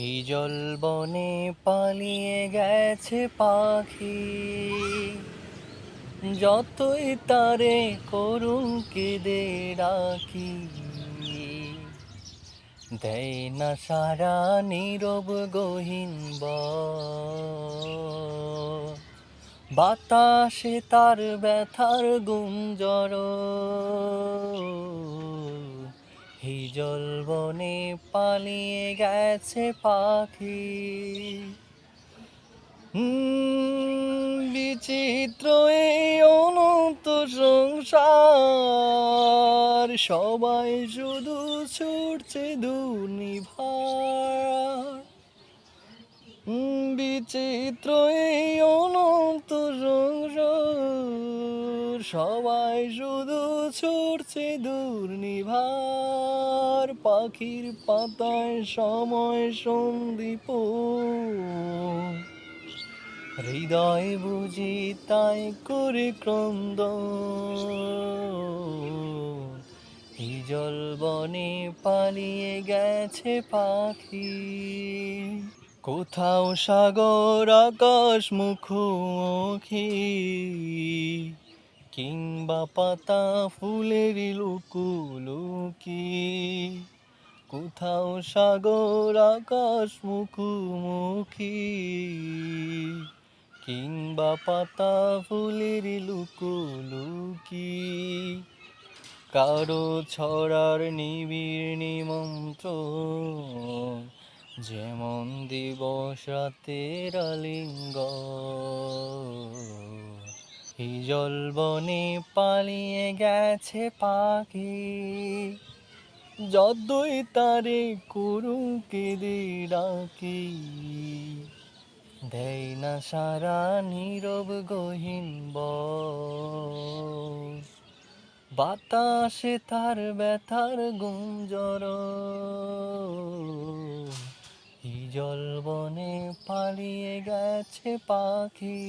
হিজল বনে পালিয়ে গেছে পাখি, যতই তারে করুণ কেঁদে ডাকি, দেয় না সারা নীরব গহীন বাতাসে তার ব্যথার গুঞ্জর। হিজল বনে পালিয়ে গেছে পাখি। বিচিত্র এই অনন্ত সংসার, সবাই শুধু ছুটছে দুর্নিভার। বিচিত্র এই অনন্ত সংসার, সবাই শুধু ছুটছে দুর্নিভার। পাখির পাতায় সময় সন্দীপ, হৃদয় বুঝি তাই করে ক্রন্দন। হিজল বনে পালিয়ে গেছে পাখি। কোথাও সাগর আকাশ মুখোমুখি, কিংবা পাতা ফুলের লুকোলুকি। কোথাও সাগর আকাশ মুখোমুখি, কিংবা পাতা ফুলের লুকোলুকি। কারো ছড়ার নিবিড় নিমন্ত্রণ, যেমন দিবস রাতের আলিঙ্গন। হিজল বনে পালিয়ে গেছে পাখি, যতই তারে করুণ কেঁদে ডাকি, দেয় না সারা নীরব গহীন বাতাসে তার ব্যথার গুঞ্জর। হিজল বনে পালিয়ে গেছে পাখি।